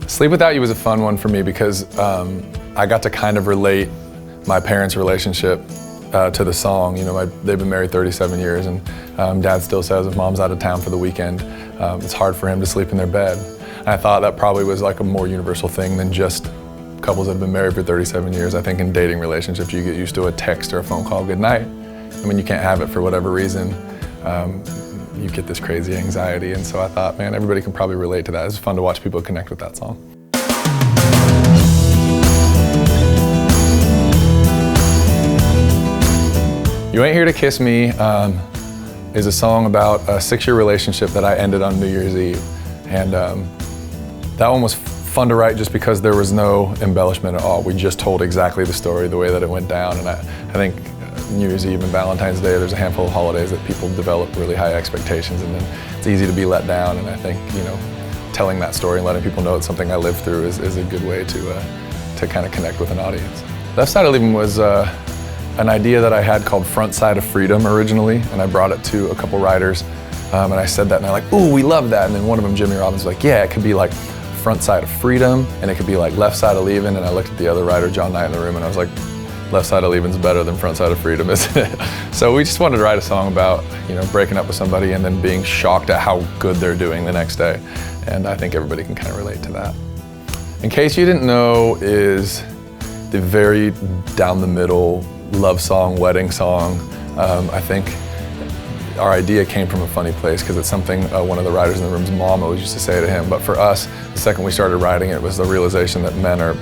Sleep Without You was a fun one for me because I got to kind of relate my parents' relationship to the song. You know, they've been married 37 years, and Dad still says if Mom's out of town for the weekend, it's hard for him to sleep in their bed. And I thought that probably was like a more universal thing than just couples that have been married for 37 years. I think in dating relationships, you get used to a text or a phone call, good night. And when you can't have it for whatever reason, you get this crazy anxiety. And so I thought, man, everybody can probably relate to that. It's fun to watch people connect with that song. You Ain't Here to Kiss Me is a song about a 6-year relationship that I ended on New Year's Eve. And that one was fun to write just because there was no embellishment at all. We just told exactly the story, the way that it went down. And I think New Year's Eve and Valentine's Day, there's a handful of holidays that people develop really high expectations, and then it's easy to be let down. And I think, you know, telling that story and letting people know it's something I lived through is a good way to kind of connect with an audience. Left Side of Leaving was an idea that I had called Front Side of Freedom originally, and I brought it to a couple writers, and I said that, and they're like, ooh, we love that. And then one of them, Jimmy Robbins, was like, yeah, it could be like Front Side of Freedom, and it could be like Left Side of Leaving. And I looked at the other writer, John Knight, in the room, and I was like, Left Side of Leaving's better than Front Side of Freedom, isn't it? So we just wanted to write a song about, you know, breaking up with somebody and then being shocked at how good they're doing the next day. And I think everybody can kind of relate to that. In Case You Didn't Know is the very down the middle love song, wedding song. I think our idea came from a funny place because it's something one of the writers in the room's mom always used to say to him. But for us, the second we started writing it was the realization that men are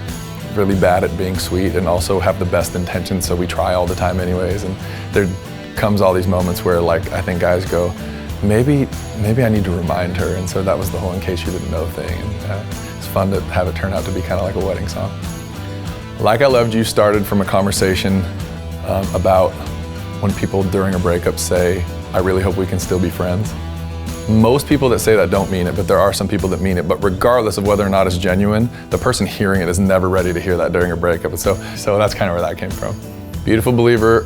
really bad at being sweet and also have the best intentions, so we try all the time anyways. And there comes all these moments where, like, I think guys go, maybe I need to remind her. And so that was the whole In Case You Didn't Know thing. And it's fun to have it turn out to be kind of like a wedding song. Like I Loved You started from a conversation about when people during a breakup say, I really hope we can still be friends. Most people that say that don't mean it, but there are some people that mean it. But regardless of whether or not it's genuine, the person hearing it is never ready to hear that during a breakup. And so that's kind of where that came from. Beautiful Believer,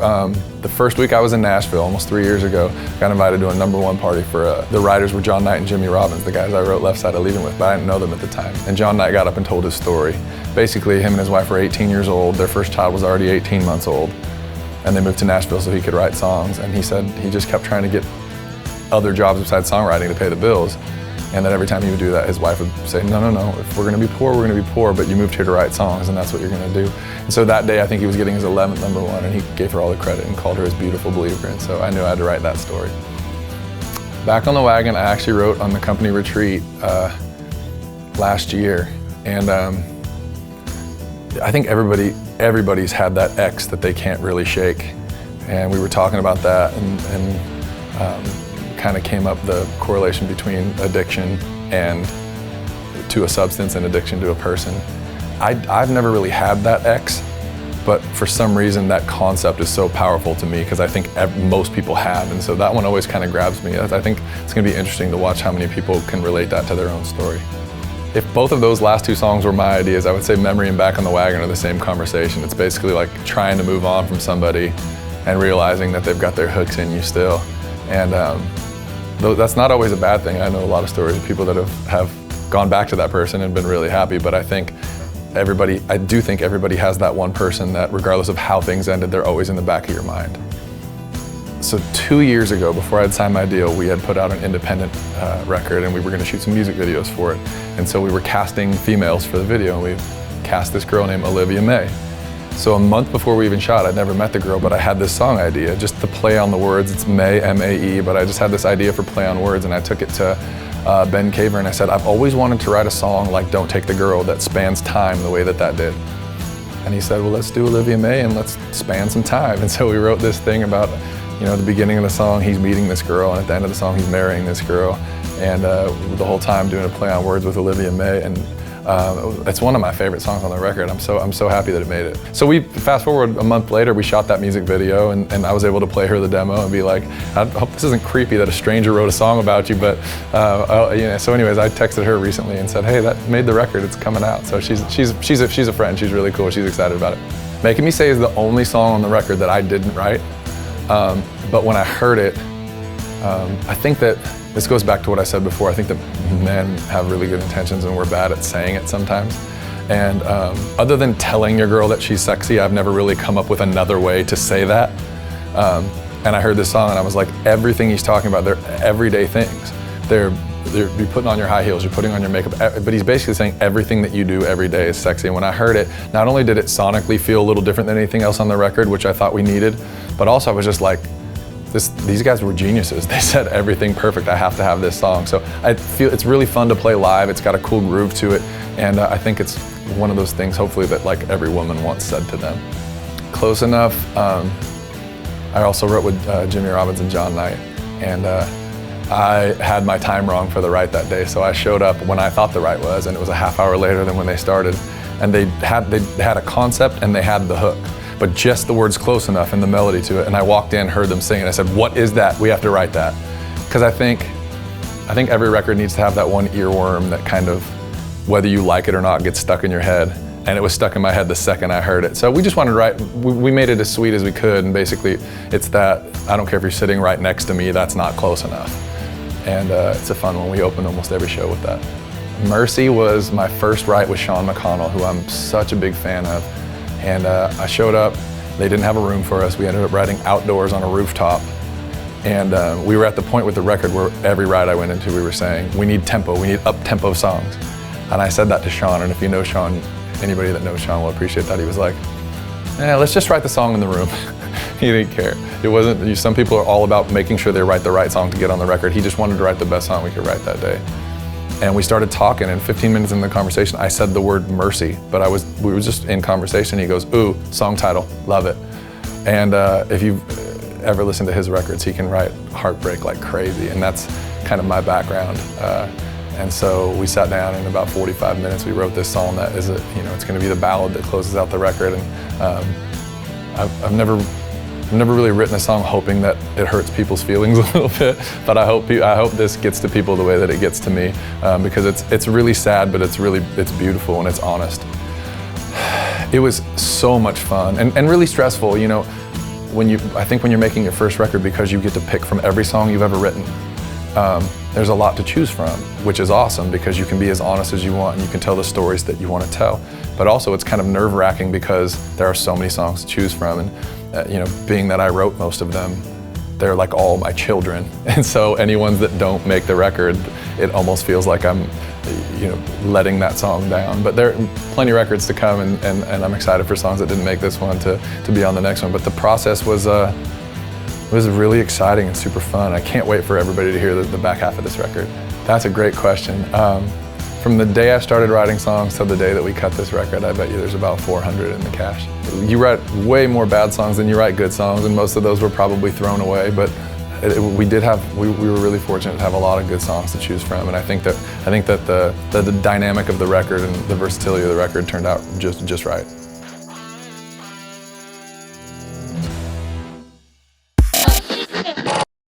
the first week I was in Nashville, almost 3 years ago, got invited to a #1 party for, the writers were John Knight and Jimmy Robbins, the guys I wrote Left Side of Leaving with, but I didn't know them at the time. And John Knight got up and told his story. Basically, him and his wife were 18 years old, their first child was already 18 months old, and they moved to Nashville so he could write songs. And he said he just kept trying to get other jobs besides songwriting to pay the bills. And that every time he would do that, his wife would say, no, if we're gonna be poor, we're gonna be poor, but you moved here to write songs and that's what you're gonna do. And so that day, I think he was getting his 11th #1, and he gave her all the credit and called her his beautiful believer. And so I knew I had to write that story. Back on the Wagon, I actually wrote on the company retreat last year. And I think everybody's had that ex that they can't really shake. And we were talking about that, and kind of came up the correlation between addiction and to a substance and addiction to a person. I've never really had that ex, but for some reason that concept is so powerful to me because I think most people have, and so that one always kind of grabs me. I think it's going to be interesting to watch how many people can relate that to their own story. If both of those last two songs were my ideas, I would say Memory and Back on the Wagon are the same conversation. It's basically like trying to move on from somebody and realizing that they've got their hooks in you still. And that's not always a bad thing. I know a lot of stories of people that have gone back to that person and been really happy, but I do think everybody has that one person that regardless of how things ended, they're always in the back of your mind. So 2 years ago, before I'd signed my deal, we had put out an independent record, and we were gonna shoot some music videos for it. And so we were casting females for the video, and we cast this girl named Olivia May. So a month before we even shot, I'd never met the girl, but I had this song idea, just to play on the words. It's May, M-A-E, but I just had this idea for play on words, and I took it to Ben Caver, and I said, I've always wanted to write a song like Don't Take the Girl that spans time the way that did. And he said, well, let's do Olivia May and let's span some time. And so we wrote this thing about, you know, at the beginning of the song, he's meeting this girl, and at the end of the song, he's marrying this girl. And the whole time doing a play on words with Olivia May. And it's one of my favorite songs on the record. I'm so happy that it made it. So we fast forward a month later, we shot that music video, and I was able to play her the demo and be like, I hope this isn't creepy that a stranger wrote a song about you, but you know. So anyways, I texted her recently and said, hey, that made the record, it's coming out. So she's a friend, she's really cool, she's excited about it. Making Me Say is the only song on the record that I didn't write, but when I heard it, I think that this goes back to what I said before. I think that men have really good intentions and we're bad at saying it sometimes. And other than telling your girl that she's sexy, I've never really come up with another way to say that. And I heard this song and I was like, everything he's talking about, they're everyday things. You're putting on your high heels, you're putting on your makeup, but he's basically saying everything that you do every day is sexy. And when I heard it, not only did it sonically feel a little different than anything else on the record, which I thought we needed, but also I was just like, these guys were geniuses. They said everything perfect. I have to have this song. So I feel it's really fun to play live. It's got a cool groove to it. And I think it's one of those things, hopefully, that like every woman once said to them. Close Enough, I also wrote with Jimmy Robbins and John Knight. And I had my time wrong for the write that day. So I showed up when I thought the write was, and it was a half hour later than when they started. And they had a concept and they had the hook, but just the words close enough and the melody to it. And I walked in, heard them sing, and I said, what is that? We have to write that. Because I think every record needs to have that one earworm that kind of, whether you like it or not, gets stuck in your head. And it was stuck in my head the second I heard it. So we just wanted to write, we made it as sweet as we could. And basically it's that, I don't care if you're sitting right next to me, that's not close enough. And it's a fun one. We open almost every show with that. Mercy was my first write with Sean McConnell, who I'm such a big fan of. And I showed up, they didn't have a room for us. We ended up writing outdoors on a rooftop. And we were at the point with the record where every ride I went into, we were saying, we need tempo, we need up-tempo songs. And I said that to Sean, and if you know Sean, anybody that knows Sean will appreciate that. He was like, let's just write the song in the room. He didn't care. It wasn't, some people are all about making sure they write the right song to get on the record. He just wanted to write the best song we could write that day. And we started talking, and 15 minutes in the conversation, I said the word mercy, but we were just in conversation. He goes, ooh, song title, love it. And if you've ever listened to his records, he can write heartbreak like crazy, and that's kind of my background. And so we sat down, and in about 45 minutes, we wrote this song that is, it's going to be the ballad that closes out the record. And I've never really written a song hoping that it hurts people's feelings a little bit, but I hope this gets to people the way that it gets to me, because it's really sad, but it's beautiful and it's honest. It was so much fun and really stressful. I think when you're making your first record, because you get to pick from every song you've ever written, there's a lot to choose from, which is awesome because you can be as honest as you want and you can tell the stories that you want to tell. But also it's kind of nerve-wracking because there are so many songs to choose from, and being that I wrote most of them, they're like all my children. And so any ones that don't make the record, it almost feels like I'm letting that song down. But there are plenty of records to come, and I'm excited for songs that didn't make this one to be on the next one. But the process was really exciting and super fun. I can't wait for everybody to hear the back half of this record. That's a great question. From the day I started writing songs to the day that we cut this record, I bet you there's about 400 in the cache. You write way more bad songs than you write good songs, and most of those were probably thrown away, but we were really fortunate to have a lot of good songs to choose from, and I think that the dynamic of the record and the versatility of the record turned out just right.